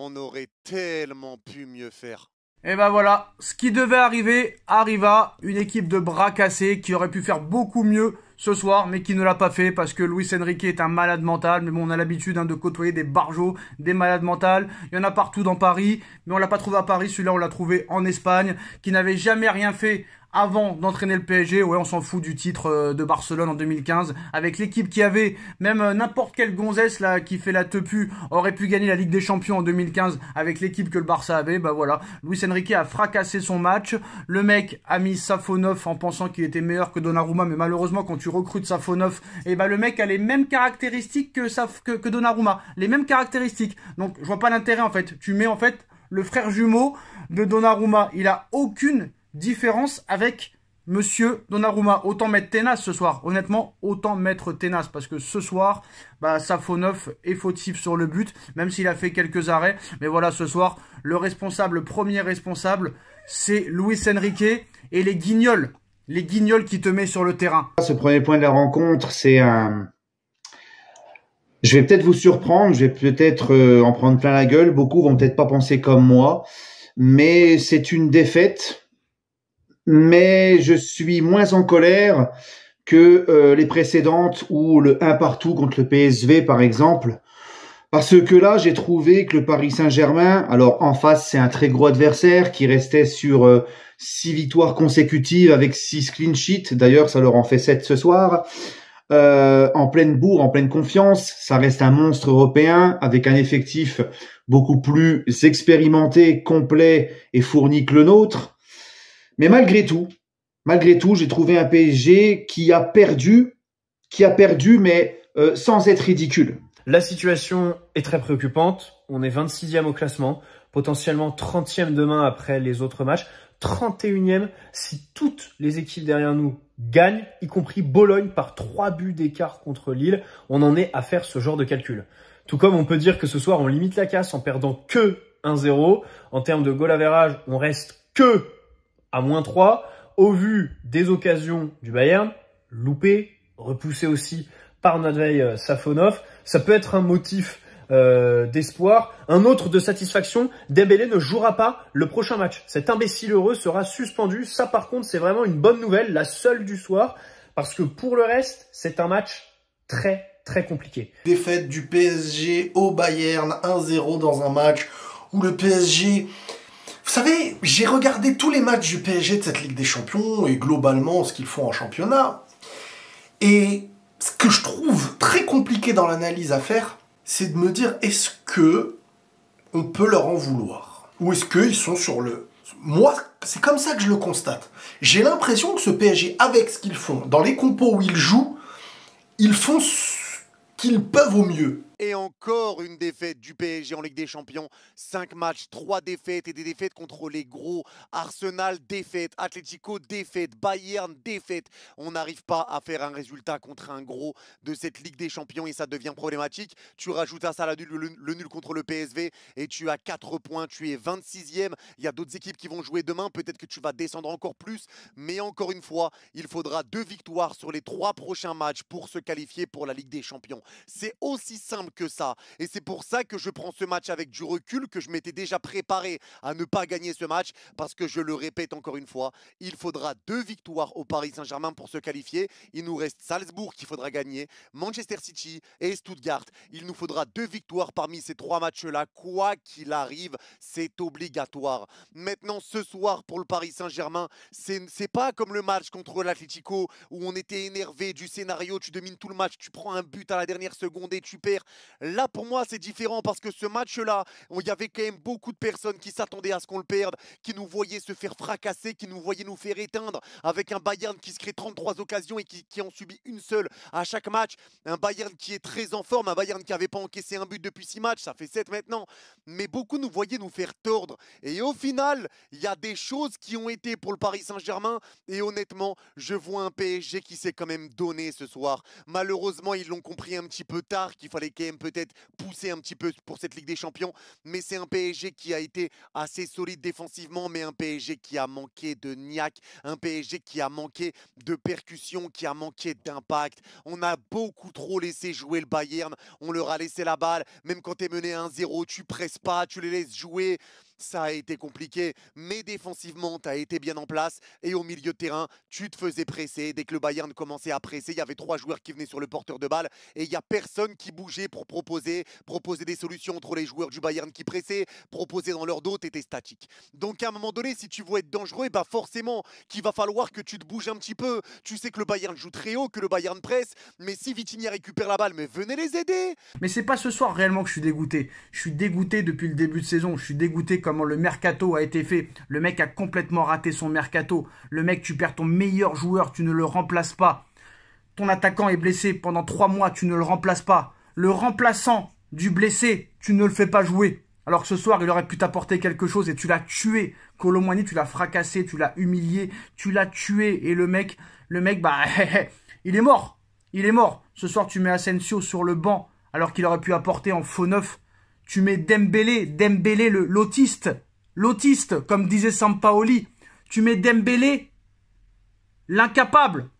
On aurait tellement pu mieux faire. Et ben voilà, ce qui devait arriver arriva. Une équipe de bras cassés qui aurait pu faire beaucoup mieux ce soir, mais qui ne l'a pas fait parce que Luis Enrique est un malade mental. Mais bon, on a l'habitude de côtoyer des barjots, des malades mentales. Il y en a partout dans Paris, mais on l'a pas trouvé à Paris. Celui-là, on l'a trouvé en Espagne, qui n'avait jamais rien fait avant d'entraîner le PSG. Ouais, on s'en fout du titre de Barcelone en 2015. Avec l'équipe qui avait, même n'importe quelle gonzesse là qui fait la tepu aurait pu gagner la Ligue des Champions en 2015 avec l'équipe que le Barça avait. Bah voilà, Luis Enrique a fracassé son match. Le mec a mis Safonov en pensant qu'il était meilleur que Donnarumma, mais malheureusement quand tu recrutes Safonov, et bah le mec a les mêmes caractéristiques que Donnarumma, les mêmes caractéristiques. Donc je vois pas l'intérêt en fait. Tu mets en fait le frère jumeau de Donnarumma, il a aucune différence avec Monsieur Donnarumma. Autant mettre Tenas ce soir. Honnêtement, autant mettre Tenas. Parce que ce soir, bah, Safonov est fautif sur le but. Même s'il a fait quelques arrêts. Mais voilà, ce soir, le premier responsable, c'est Luis Enrique et les guignols. Les guignols qui te met sur le terrain. Ce premier point de la rencontre, c'est un... Je vais peut-être vous surprendre. Je vais peut-être en prendre plein la gueule. Beaucoup vont peut-être pas penser comme moi. Mais c'est une défaite. Mais je suis moins en colère que les précédentes ou le 1 partout contre le PSV par exemple. Parce que là, j'ai trouvé que le Paris Saint-Germain, alors en face, c'est un très gros adversaire qui restait sur 6 victoires consécutives avec 6 clean sheets. D'ailleurs, ça leur en fait 7 ce soir. En pleine bourre, en pleine confiance, ça reste un monstre européen avec un effectif beaucoup plus expérimenté, complet et fourni que le nôtre. Mais malgré tout, j'ai trouvé un PSG qui a perdu, mais sans être ridicule. La situation est très préoccupante. On est 26e au classement, potentiellement 30e demain après les autres matchs, 31e si toutes les équipes derrière nous gagnent, y compris Bologne par 3 buts d'écart contre Lille. On en est à faire ce genre de calcul. Tout comme on peut dire que ce soir, on limite la casse en perdant que 1-0. En termes de goal average, on reste que à -3, au vu des occasions du Bayern, loupé, repoussé aussi par notre veille Safonov. Ça peut être un motif d'espoir. Un autre de satisfaction, Dembélé ne jouera pas le prochain match. Cet imbécile heureux sera suspendu. Ça par contre, c'est vraiment une bonne nouvelle, la seule du soir, parce que pour le reste, c'est un match très compliqué. Défaite du PSG au Bayern, 1-0 dans un match où le PSG... Vous savez, j'ai regardé tous les matchs du PSG de cette Ligue des Champions et globalement ce qu'ils font en championnat. Et ce que je trouve très compliqué dans l'analyse à faire, c'est de me dire est-ce que on peut leur en vouloir? Ou est-ce qu'ils sont sur le... Moi, c'est comme ça que je le constate. J'ai l'impression que ce PSG, avec ce qu'ils font, dans les compos où ils jouent, ils font ce qu'ils peuvent au mieux. Et encore une défaite du PSG en Ligue des Champions. 5 matchs, 3 défaites et des défaites contre les gros. Arsenal, défaite. Atlético, défaite. Bayern, défaite. On n'arrive pas à faire un résultat contre un gros de cette Ligue des Champions et ça devient problématique. Tu rajoutes à ça le nul contre le PSV et tu as 4 points. Tu es 26e. Il y a d'autres équipes qui vont jouer demain. Peut-être que tu vas descendre encore plus. Mais encore une fois, il faudra 2 victoires sur les 3 prochains matchs pour se qualifier pour la Ligue des Champions. C'est aussi simple que ça. Et c'est pour ça que je prends ce match avec du recul, que je m'étais déjà préparé à ne pas gagner ce match, parce que je le répète encore une fois, il faudra 2 victoires au Paris Saint-Germain pour se qualifier. Il nous reste Salzbourg qu'il faudra gagner, Manchester City et Stuttgart. Il nous faudra 2 victoires parmi ces 3 matchs-là, quoi qu'il arrive, c'est obligatoire. Maintenant, ce soir, pour le Paris Saint-Germain, c'est pas comme le match contre l'Atlético où on était énervé du scénario, tu domines tout le match, tu prends un but à la dernière seconde et tu perds. Là, pour moi, c'est différent parce que ce match-là, il y avait quand même beaucoup de personnes qui s'attendaient à ce qu'on le perde, qui nous voyaient se faire fracasser, qui nous voyaient nous faire éteindre avec un Bayern qui se crée 33 occasions et qui en subit une seule à chaque match. Un Bayern qui est très en forme, un Bayern qui n'avait pas encaissé un but depuis 6 matchs, ça fait 7 maintenant. Mais beaucoup nous voyaient nous faire tordre. Et au final, il y a des choses qui ont été pour le Paris Saint-Germain. Et honnêtement, je vois un PSG qui s'est quand même donné ce soir. Malheureusement, ils l'ont compris un petit peu tard qu'il fallait quand même même peut-être pousser un petit peu pour cette Ligue des Champions. Mais c'est un PSG qui a été assez solide défensivement, mais un PSG qui a manqué de niaque, un PSG qui a manqué de percussion, qui a manqué d'impact. On a beaucoup trop laissé jouer le Bayern, on leur a laissé la balle. Même quand tu es mené 1-0, tu presses pas, tu les laisses jouer. Ça a été compliqué, mais défensivement, tu as été bien en place. Et au milieu de terrain, tu te faisais presser. Dès que le Bayern commençait à presser, il y avait 3 joueurs qui venaient sur le porteur de balle. Et il n'y a personne qui bougeait pour proposer des solutions entre les joueurs du Bayern qui pressaient, proposer dans leur dos, tu étais statique. Donc à un moment donné, si tu veux être dangereux, bah forcément qu'il va falloir que tu te bouges un petit peu. Tu sais que le Bayern joue très haut, que le Bayern presse. Mais si Vitinha récupère la balle, mais venez les aider. Mais c'est pas ce soir réellement que je suis dégoûté. Je suis dégoûté depuis le début de saison. Je suis dégoûté comment le mercato a été fait. Le mec a complètement raté son mercato. Le mec, tu perds ton meilleur joueur, tu ne le remplaces pas. Ton attaquant est blessé pendant 3 mois, tu ne le remplaces pas. Le remplaçant du blessé, tu ne le fais pas jouer. Alors que ce soir, il aurait pu t'apporter quelque chose et tu l'as tué. Kolo Muani, tu l'as fracassé, tu l'as humilié, tu l'as tué. Et le mec, bah, il est mort. Il est mort. Ce soir, tu mets Asensio sur le banc alors qu'il aurait pu apporter en faux neuf. Tu mets Dembélé l'autiste, comme disait Sampaoli. Tu mets Dembélé, l'incapable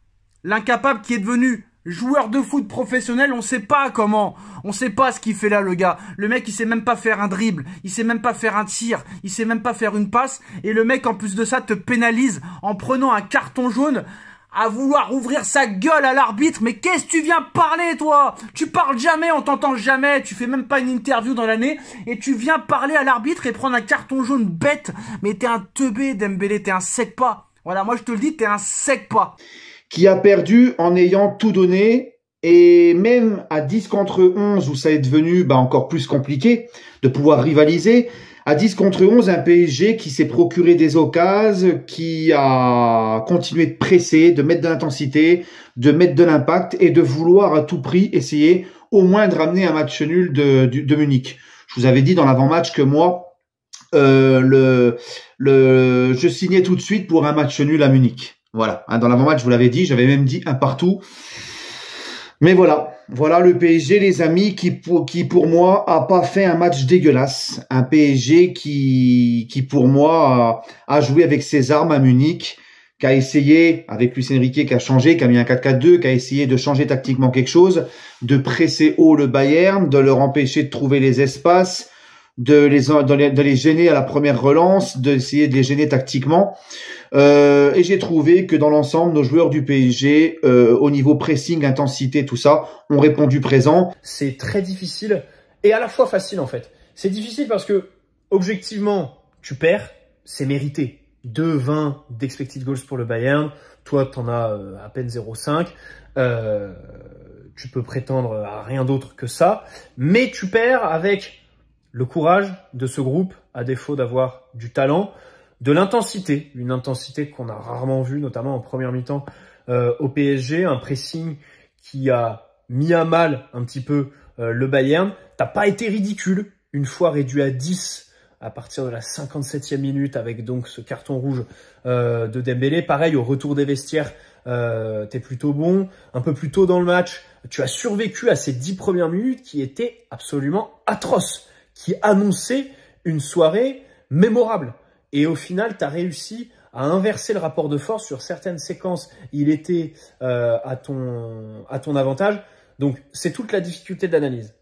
qui est devenu joueur de foot professionnel. On sait pas comment, on sait pas ce qu'il fait là, le gars. Le mec, il sait même pas faire un dribble, il sait même pas faire un tir, il sait même pas faire une passe. Et le mec, en plus de ça, te pénalise en prenant un carton jaune, à vouloir ouvrir sa gueule à l'arbitre. Mais qu'est-ce que tu viens parler, toi? Tu parles jamais, on t'entend jamais, tu fais même pas une interview dans l'année, et tu viens parler à l'arbitre et prendre un carton jaune bête. Mais t'es un teubé, Dembélé, t'es un sec-pas. Voilà, moi je te le dis, t'es un sec-pas. Qui a perdu en ayant tout donné, et même à 10 contre 11, où ça est devenu encore plus compliqué de pouvoir rivaliser, à 10 contre 11, un PSG qui s'est procuré des occasions, qui a continué de presser, de mettre de l'intensité, de mettre de l'impact et de vouloir à tout prix essayer au moins de ramener un match nul de Munich. Je vous avais dit dans l'avant-match que moi, je signais tout de suite pour un match nul à Munich. Voilà, dans l'avant-match, je vous l'avais dit, j'avais même dit un partout. Mais voilà le PSG, les amis, qui pour moi a pas fait un match dégueulasse. Un PSG qui pour moi a joué avec ses armes à Munich, qui a essayé, avec Luis Enrique, qui a changé, qui a mis un 4-4-2, qui a essayé de changer tactiquement quelque chose, de presser haut le Bayern, de leur empêcher de trouver les espaces, de les gêner à la première relance, d'essayer de les gêner tactiquement. Et j'ai trouvé que dans l'ensemble, nos joueurs du PSG, au niveau pressing, intensité, tout ça, ont répondu présent. C'est très difficile et à la fois facile en fait. C'est difficile parce que, objectivement, tu perds, c'est mérité. 2,20 d'expected goals pour le Bayern. Toi, t'en as à peine 0,5. Tu peux prétendre à rien d'autre que ça. Mais tu perds avec le courage de ce groupe, à défaut d'avoir du talent, de l'intensité, une intensité qu'on a rarement vue, notamment en première mi-temps au PSG, un pressing qui a mis à mal un petit peu le Bayern. T'as pas été ridicule, une fois réduit à 10 à partir de la 57e minute avec donc ce carton rouge de Dembélé. Pareil, au retour des vestiaires, t'es plutôt bon. Un peu plus tôt dans le match, tu as survécu à ces 10 premières minutes qui étaient absolument atroces, qui annonçaient une soirée mémorable. Et au final, tu as réussi à inverser le rapport de force sur certaines séquences. Il était à ton avantage. Donc, c'est toute la difficulté de l'analyse.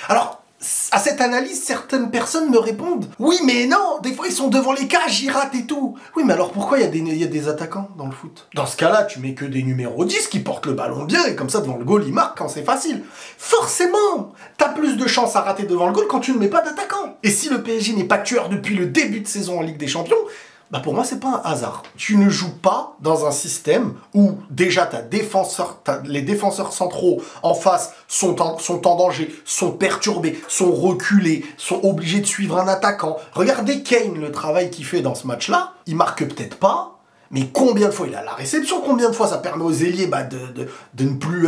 Alors, à cette analyse, certaines personnes me répondent « Oui, mais non, des fois ils sont devant les cages, ils ratent et tout. » Oui, mais alors pourquoi il y a des attaquants dans le foot? Dans ce cas-là, tu mets que des numéros 10 qui portent le ballon bien et comme ça, devant le goal, ils marquent quand c'est facile. Forcément, t'as plus de chances à rater devant le goal quand tu ne mets pas d'attaquant. Et si le PSG n'est pas tueur depuis le début de saison en Ligue des Champions, bah pour moi, c'est pas un hasard. Tu ne joues pas dans un système où déjà les défenseurs centraux en face sont en danger, sont perturbés, sont reculés, sont obligés de suivre un attaquant. Regardez Kane, le travail qu'il fait dans ce match-là. Il marque peut-être pas, mais combien de fois il a la réception, combien de fois ça permet aux ailiers de ne plus...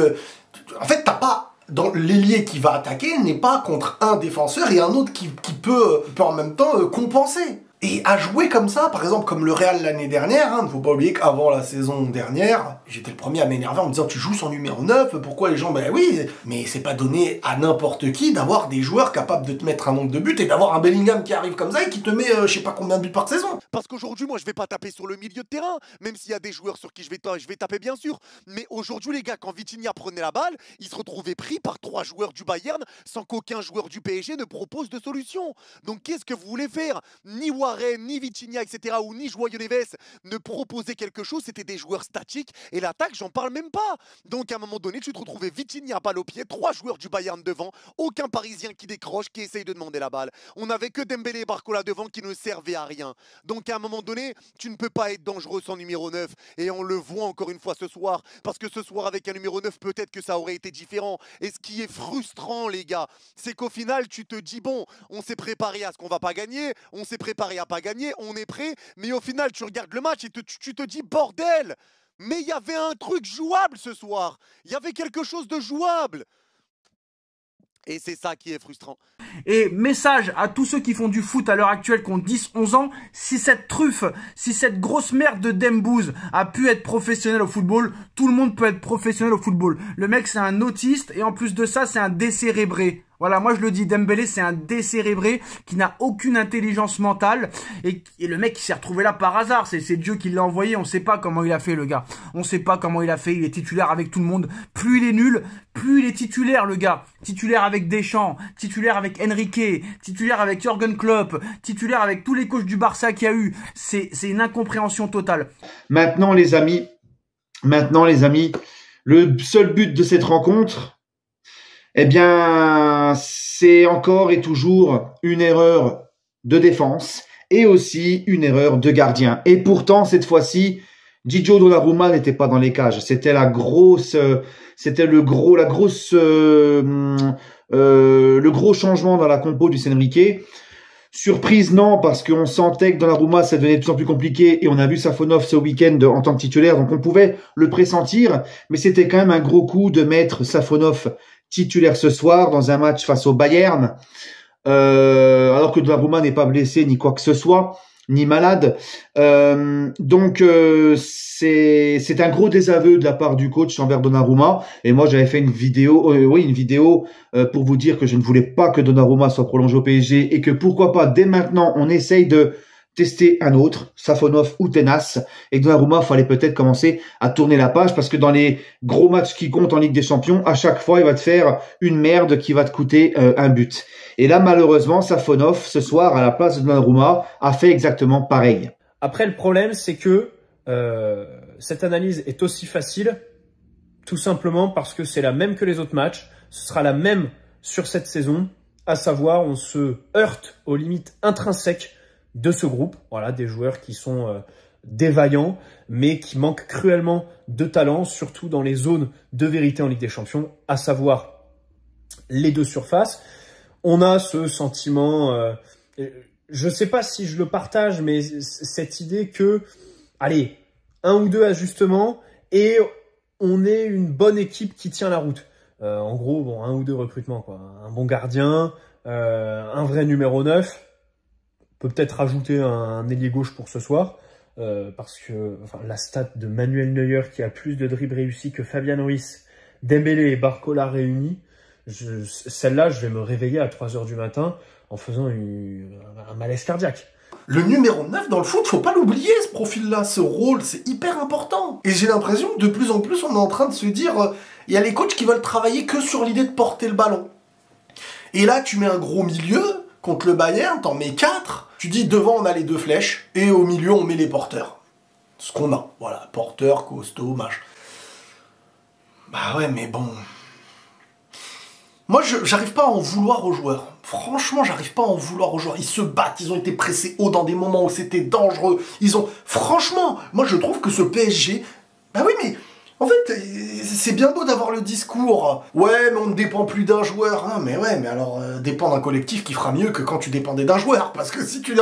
En fait, t'as pas... L'ailier qui va attaquer n'est pas contre un défenseur et un autre qui peut en même temps compenser. Et à jouer comme ça, par exemple comme le Real l'année dernière, il ne faut pas oublier qu'avant la saison dernière, j'étais le premier à m'énerver en me disant tu joues sans numéro 9, pourquoi les gens, ben oui, mais c'est pas donné à n'importe qui d'avoir des joueurs capables de te mettre un nombre de buts et d'avoir un Bellingham qui arrive comme ça et qui te met je sais pas combien de buts par saison. Parce qu'aujourd'hui, moi, je vais pas taper sur le milieu de terrain, même s'il y a des joueurs sur qui je vais taper bien sûr. Mais aujourd'hui, les gars, quand Vitinha prenait la balle, il se retrouvait pris par 3 joueurs du Bayern sans qu'aucun joueur du PSG ne propose de solution. Donc qu'est-ce que vous voulez faire? Ni Warren, ni Vitinha, etc. ou ni Joyeux Neves ne proposaient quelque chose, c'était des joueurs statiques. Et l'attaque, j'en parle même pas. Donc à un moment donné, tu te retrouvais Vitinha balle au pied, 3 joueurs du Bayern devant, aucun Parisien qui décroche, qui essaye de demander la balle. On n'avait que Dembélé et Barcola devant qui ne servaient à rien. Donc à un moment donné, tu ne peux pas être dangereux sans numéro 9. Et on le voit encore une fois ce soir. Parce que ce soir, avec un numéro 9, peut-être que ça aurait été différent. Et ce qui est frustrant, les gars, c'est qu'au final, tu te dis, bon, on s'est préparé à ce qu'on va pas gagner, on s'est préparé à pas gagner, on est prêt. Mais au final, tu regardes le match et tu te dis, bordel! Mais il y avait un truc jouable ce soir. Il y avait quelque chose de jouable. Et c'est ça qui est frustrant. Et message à tous ceux qui font du foot à l'heure actuelle, qui ont 10-11 ans, si cette truffe, si cette grosse merde de Dembouz a pu être professionnel au football, tout le monde peut être professionnel au football. Le mec, c'est un autiste et en plus de ça, c'est un décérébré. Voilà, moi je le dis, Dembélé c'est un décérébré qui n'a aucune intelligence mentale et le mec il s'est retrouvé là par hasard, c'est Dieu qui l'a envoyé, on sait pas comment il a fait le gars, on sait pas comment il a fait, il est titulaire avec tout le monde, plus il est nul, plus il est titulaire le gars, titulaire avec Deschamps, titulaire avec Enrique, titulaire avec Jürgen Klopp, titulaire avec tous les coachs du Barça qu'il y a eu, c'est une incompréhension totale. Maintenant les amis, le seul but de cette rencontre, eh bien, c'est encore et toujours une erreur de défense et aussi une erreur de gardien. Et pourtant, cette fois-ci, Gigio Donnarumma n'était pas dans les cages. C'était le gros changement dans la compo du Enrique. Surprise, non, parce qu'on sentait que Donnarumma, ça devenait de plus en plus compliqué et on a vu Safonov ce week-end en tant que titulaire, donc on pouvait le pressentir, mais c'était quand même un gros coup de mettre Safonov titulaire ce soir dans un match face au Bayern, alors que Donnarumma n'est pas blessé ni quoi que ce soit, ni malade. Donc c'est un gros désaveu de la part du coach envers Donnarumma. Et moi j'avais fait une vidéo, pour vous dire que je ne voulais pas que Donnarumma soit prolongé au PSG et que pourquoi pas dès maintenant on essaye de tester un autre, Safonov ou Tenas, et Donnarumma, fallait peut-être commencer à tourner la page parce que dans les gros matchs qui comptent en Ligue des Champions, à chaque fois, il va te faire une merde qui va te coûter un but. Et là, malheureusement, Safonov, ce soir, à la place de Donnarumma, a fait exactement pareil. Après, le problème, c'est que cette analyse est aussi facile, tout simplement parce que c'est la même que les autres matchs, ce sera la même sur cette saison, à savoir, on se heurte aux limites intrinsèques de ce groupe, voilà, des joueurs qui sont dévaillants, mais qui manquent cruellement de talent, surtout dans les zones de vérité en Ligue des Champions, à savoir les deux surfaces. On a ce sentiment, je ne sais pas si je le partage, mais cette idée que, allez, 1 ou 2 ajustements et on est une bonne équipe qui tient la route. En gros, bon, 1 ou 2 recrutements, quoi. Un bon gardien, un vrai numéro 9. Peut peut-être rajouter un ailier gauche pour ce soir, parce que la stat de Manuel Neuer qui a plus de dribbles réussis que Fabian Ruiz, Dembélé et Barcola réunis, celle-là, je vais me réveiller à 3 h du matin en faisant un malaise cardiaque. Le numéro 9 dans le foot, faut pas l'oublier, ce profil-là, ce rôle, c'est hyper important. Et j'ai l'impression que de plus en plus, on est en train de se dire, il y a les coachs qui veulent travailler que sur l'idée de porter le ballon. Et là, tu mets un gros milieu, contre le Bayern, t'en mets 4. Tu dis devant on a les 2 flèches et au milieu on met les porteurs. Ce qu'on a, voilà, porteurs, costaud, machin. Bah ouais, mais bon. Moi j'arrive pas à en vouloir aux joueurs. Franchement, j'arrive pas à en vouloir aux joueurs. Ils se battent, ils ont été pressés haut dans des moments où c'était dangereux. Franchement, moi je trouve que ce PSG. Bah oui, mais. En fait, c'est bien beau d'avoir le discours « Ouais, mais on ne dépend plus d'un joueur. » Non, mais ouais, mais alors, dépend d'un collectif qui fera mieux que quand tu dépendais d'un joueur. Parce que si tu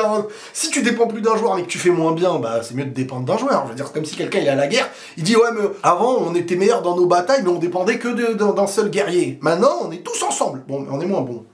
dépends plus d'un joueur mais que tu fais moins bien, bah c'est mieux de dépendre d'un joueur. Je veux dire, c'est comme si quelqu'un il est à la guerre, il dit « Ouais, mais avant, on était meilleurs dans nos batailles, mais on dépendait que d'un seul guerrier. Maintenant, on est tous ensemble. Bon, mais on est moins bons. »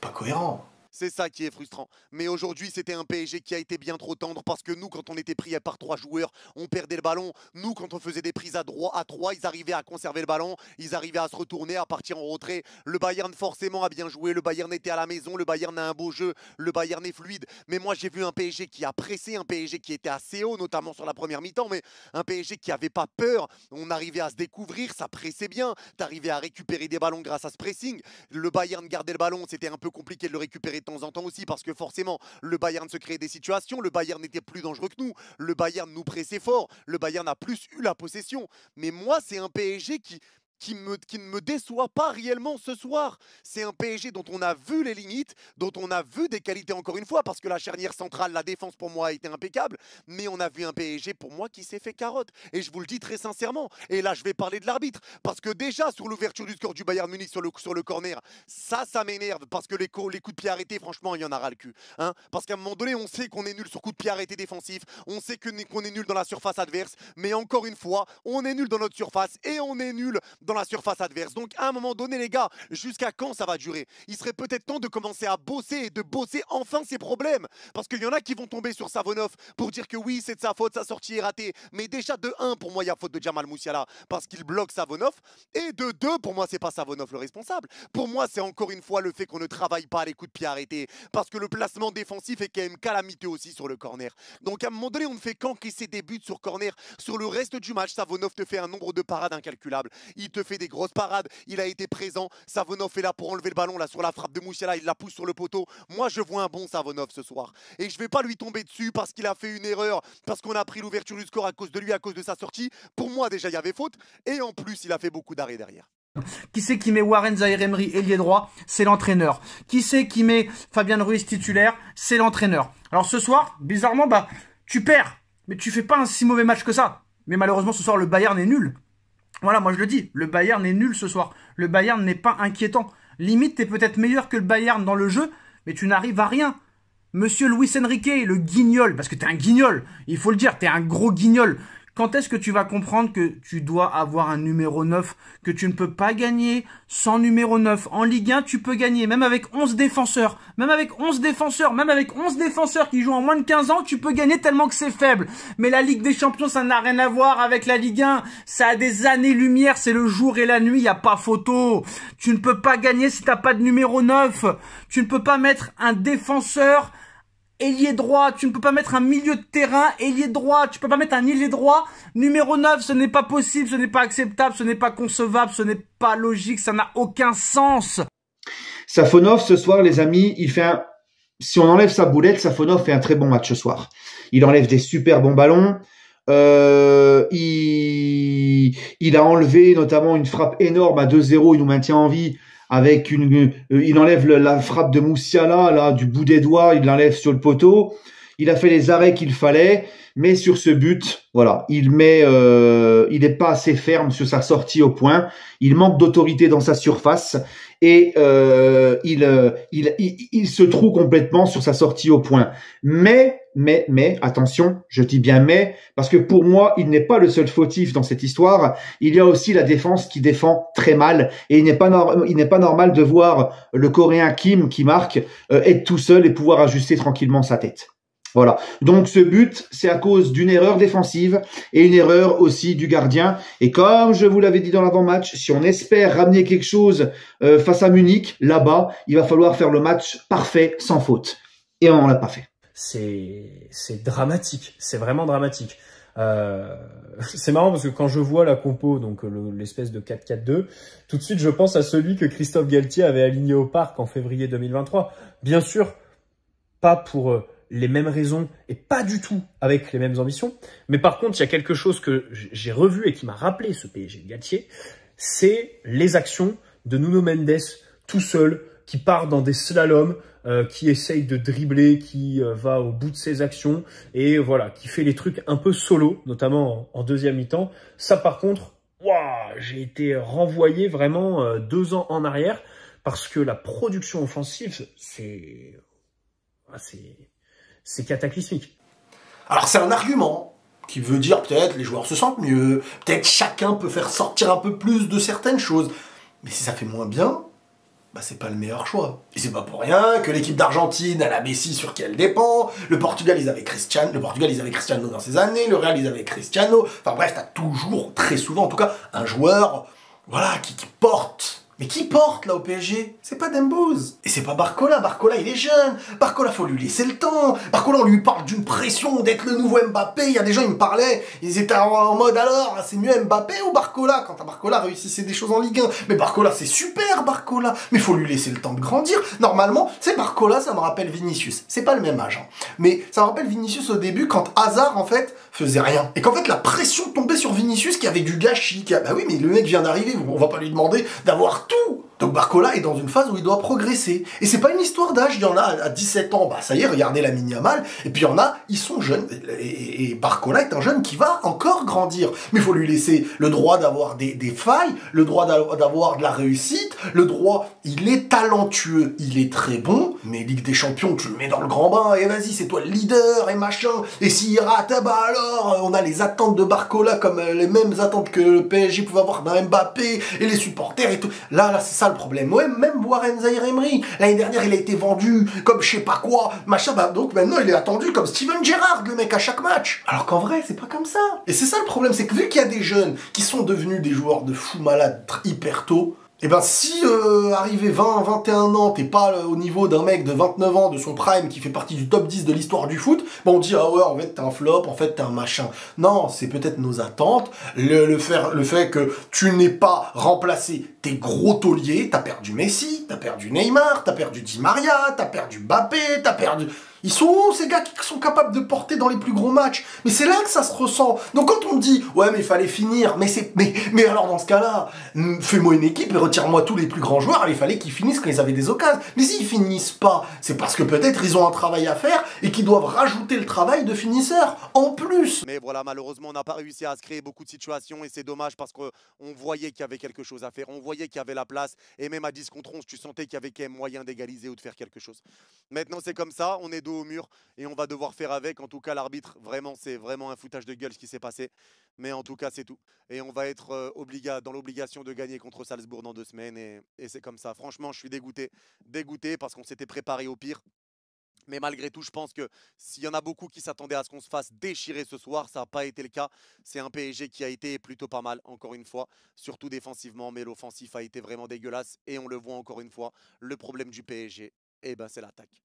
pas cohérent. C'est ça qui est frustrant. Mais aujourd'hui, c'était un PSG qui a été bien trop tendre parce que nous, quand on était pris par 3 joueurs, on perdait le ballon. Nous, quand on faisait des prises à 3, ils arrivaient à conserver le ballon, ils arrivaient à se retourner, à partir en retrait. Le Bayern, forcément, a bien joué. Le Bayern était à la maison, le Bayern a un beau jeu, le Bayern est fluide. Mais moi, j'ai vu un PSG qui a pressé, un PSG qui était assez haut, notamment sur la première mi-temps, mais un PSG qui n'avait pas peur. On arrivait à se découvrir, ça pressait bien. T'arrivais à récupérer des ballons grâce à ce pressing. Le Bayern gardait le ballon, c'était un peu compliqué de le récupérer de temps en temps aussi parce que forcément le Bayern se créait des situations, le Bayern n'était plus dangereux que nous, le Bayern nous pressait fort, le Bayern a plus eu la possession. Mais moi c'est un PSG qui ne me déçoit pas réellement ce soir. C'est un PSG dont on a vu les limites, dont on a vu des qualités encore une fois, parce que la charnière centrale, la défense pour moi a été impeccable, mais on a vu un PSG pour moi qui s'est fait carotte. Et je vous le dis très sincèrement, et là je vais parler de l'arbitre, parce que déjà sur l'ouverture du score du Bayern Munich sur le corner, ça m'énerve, parce que les coups de pied arrêtés, franchement, il y en a ras le cul. Hein, parce qu'à un moment donné, on sait qu'on est nul sur coup de pied arrêté défensif, on sait qu'on est nul dans la surface adverse, mais encore une fois, on est nul dans notre surface, et on est nul dans la surface adverse. Donc à un moment donné les gars, jusqu'à quand ça va durer? Il serait peut-être temps de commencer à bosser et de bosser enfin ces problèmes. Parce qu'il y en a qui vont tomber sur Savonov pour dire que oui c'est de sa faute, sa sortie est ratée. Mais déjà de 1 pour moi il y a faute de Jamal Musiala parce qu'il bloque Savonov. Et de 2 pour moi c'est pas Savonov le responsable. Pour moi c'est encore une fois le fait qu'on ne travaille pas les coups de pied arrêtés. Parce que le placement défensif est quand même calamiteux aussi sur le corner. Donc à un moment donné on ne fait qu'encaisser des buts sur corner. Sur le reste du match Savonov te fait un nombre de parades incalculable. Il te fait des grosse parade, il a été présent. Savonov est là pour enlever le ballon là sur la frappe de Musiala, il la pousse sur le poteau. Moi je vois un bon Savonov ce soir et je vais pas lui tomber dessus parce qu'il a fait une erreur, parce qu'on a pris l'ouverture du score à cause de lui, à cause de sa sortie. Pour moi déjà il y avait faute et en plus il a fait beaucoup d'arrêts derrière. Qui c'est qui met Warren Zaïre-Emery ailier droit? C'est l'entraîneur. Qui c'est qui met Fabien Ruiz titulaire? C'est l'entraîneur. Alors ce soir, bizarrement, tu perds, mais tu fais pas un si mauvais match que ça. Mais malheureusement ce soir le Bayern est nul. Voilà, moi je le dis, le Bayern est nul ce soir. Le Bayern n'est pas inquiétant. Limite, t'es peut-être meilleur que le Bayern dans le jeu, mais tu n'arrives à rien. Monsieur Luis Enrique, le guignol, parce que t'es un guignol, il faut le dire, t'es un gros guignol. Quand est-ce que tu vas comprendre que tu dois avoir un numéro 9, que tu ne peux pas gagner sans numéro 9? En Ligue 1, tu peux gagner, même avec 11 défenseurs. Même avec 11 défenseurs qui jouent en moins de 15 ans, tu peux gagner tellement que c'est faible. Mais la Ligue des Champions, ça n'a rien à voir avec la Ligue 1. Ça a des années-lumière, c'est le jour et la nuit, il n'y a pas photo. Tu ne peux pas gagner si t'as pas de numéro 9. Tu ne peux pas mettre un défenseur ailier droit, tu ne peux pas mettre un milieu de terrain, ailier droit, tu peux pas mettre un ailier droit, numéro 9, ce n'est pas possible, ce n'est pas acceptable, ce n'est pas concevable, ce n'est pas logique, ça n'a aucun sens. Safonov, ce soir, les amis, si on enlève sa boulette, Safonov fait un très bon match ce soir. Il enlève des super bons ballons, il a enlevé notamment une frappe énorme à 2-0, il nous maintient en vie. Avec il enlève la frappe de Musiala là du bout des doigts, il l'enlève sur le poteau. Il a fait les arrêts qu'il fallait, mais sur ce but, voilà, il n'est pas assez ferme sur sa sortie au point. Il manque d'autorité dans sa surface et il se trouve complètement sur sa sortie au point. Mais attention, je dis bien mais, parce que pour moi, il n'est pas le seul fautif dans cette histoire. Il y a aussi la défense qui défend très mal et il n'est pas normal de voir le Coréen Kim qui marque être tout seul et pouvoir ajuster tranquillement sa tête. Voilà. Donc ce but, c'est à cause d'une erreur défensive et une erreur aussi du gardien. Et comme je vous l'avais dit dans l'avant-match, si on espère ramener quelque chose face à Munich, là-bas, il va falloir faire le match parfait, sans faute. Et on l'a pas fait. C'est dramatique, c'est vraiment dramatique. C'est marrant parce que quand je vois la compo, donc l'espèce de 4-4-2, tout de suite je pense à celui que Christophe Galtier avait aligné au Parc en février 2023. Bien sûr, pas pour les mêmes raisons et pas du tout avec les mêmes ambitions. Mais par contre, il y a quelque chose que j'ai revu et qui m'a rappelé ce PSG de Galtier, c'est les actions de Nuno Mendes tout seul, qui part dans des slaloms, qui essaye de dribbler, qui va au bout de ses actions et voilà, qui fait les trucs un peu solo, notamment en deuxième mi-temps. Ça par contre, waouh, j'ai été renvoyé vraiment 2 ans en arrière parce que la production offensive, c'est cataclysmique. Alors c'est un argument qui veut dire peut-être les joueurs se sentent mieux, peut-être chacun peut faire sortir un peu plus de certaines choses. Mais si ça fait moins bien, bah c'est pas le meilleur choix. Et c'est pas pour rien que l'équipe d'Argentine, elle a Messi sur qui elle dépend, le Portugal, ils avaient Cristiano dans ces années, le Real, ils avaient Cristiano, enfin bref, t'as toujours, très souvent en tout cas, un joueur, voilà, qui porte. Mais qui porte là au PSG? C'est pas Dembouz. Et c'est pas Barcola. Barcola il est jeune. Barcola faut lui laisser le temps. Barcola on lui parle d'une pression d'être le nouveau Mbappé. Il y a des gens ils me parlaient. Ils étaient en mode alors c'est mieux Mbappé ou Barcola? Quand Barcola réussissait des choses en Ligue 1. Mais Barcola c'est super Barcola. Mais faut lui laisser le temps de grandir. Normalement c'est Barcola ça me rappelle Vinicius. C'est pas le même âge. Hein. Mais ça me rappelle Vinicius au début quand Hazard en fait faisait rien. Et qu'en fait la pression tombait sur Vinicius qui avait du gâchis. Bah oui mais le mec vient d'arriver. On va pas lui demander d'avoir tout. Donc Barcola est dans une phase où il doit progresser. Et c'est pas une histoire d'âge, il y en a à 17 ans, bah ça y est, regardez la Yamal, et puis il y en a, ils sont jeunes. Et Barcola est un jeune qui va encore grandir. Mais il faut lui laisser le droit d'avoir des failles, le droit d'avoir de la réussite, le droit, il est talentueux, il est très bon, mais Ligue des Champions, tu le mets dans le grand bain, et vas-y, c'est toi le leader, et machin, et s'il rate, bah alors, on a les attentes de Barcola comme les mêmes attentes que le PSG pouvait avoir d'un Mbappé, et les supporters et tout. Là, c'est ça le problème. Ouais, même Warren Zaïre-Emery, l'année dernière, il a été vendu comme je sais pas quoi, machin, bah donc maintenant, il est attendu comme Steven Gerrard, le mec, à chaque match. Alors qu'en vrai, c'est pas comme ça. Et c'est ça le problème, c'est que vu qu'il y a des jeunes qui sont devenus des joueurs de fous malades hyper tôt, et ben si arrivé 20-21 ans, t'es pas au niveau d'un mec de 29 ans de son prime qui fait partie du top 10 de l'histoire du foot, bon on dit ah ouais en fait t'es un flop, en fait t'es un machin. Non, c'est peut-être nos attentes, le fait que tu n'aies pas remplacé tes gros tauliers, t'as perdu Messi, t'as perdu Neymar, t'as perdu Di Maria, t'as perdu Mbappé, t'as perdu... Ils sont où ces gars qui sont capables de porter dans les plus gros matchs? Mais c'est là que ça se ressent. Donc quand on me dit ouais mais il fallait finir, mais alors dans ce cas-là, fais-moi une équipe et retire-moi tous les plus grands joueurs. Il fallait qu'ils finissent quand ils avaient des occasions. Mais s'ils finissent pas, c'est parce que peut-être ils ont un travail à faire et qu'ils doivent rajouter le travail de finisseur en plus. Mais voilà, malheureusement, on n'a pas réussi à se créer beaucoup de situations et c'est dommage parce qu'on voyait qu'il y avait quelque chose à faire, on voyait qu'il y avait la place et même à 10 contre 11, tu sentais qu'il y avait quand même moyen d'égaliser ou de faire quelque chose. Maintenant, c'est comme ça, on est dos au mur et on va devoir faire avec. En tout cas, l'arbitre, vraiment, c'est vraiment un foutage de gueule ce qui s'est passé. Mais en tout cas, c'est tout. Et on va être dans l'obligation de gagner contre Salzbourg dans 2 semaines et c'est comme ça. Franchement, je suis dégoûté. Dégoûté parce qu'on s'était préparé au pire. Mais malgré tout, je pense que s'il y en a beaucoup qui s'attendaient à ce qu'on se fasse déchirer ce soir, ça n'a pas été le cas. C'est un PSG qui a été plutôt pas mal, encore une fois, surtout défensivement, mais l'offensif a été vraiment dégueulasse. Et on le voit encore une fois, le problème du PSG, eh ben, c'est l'attaque.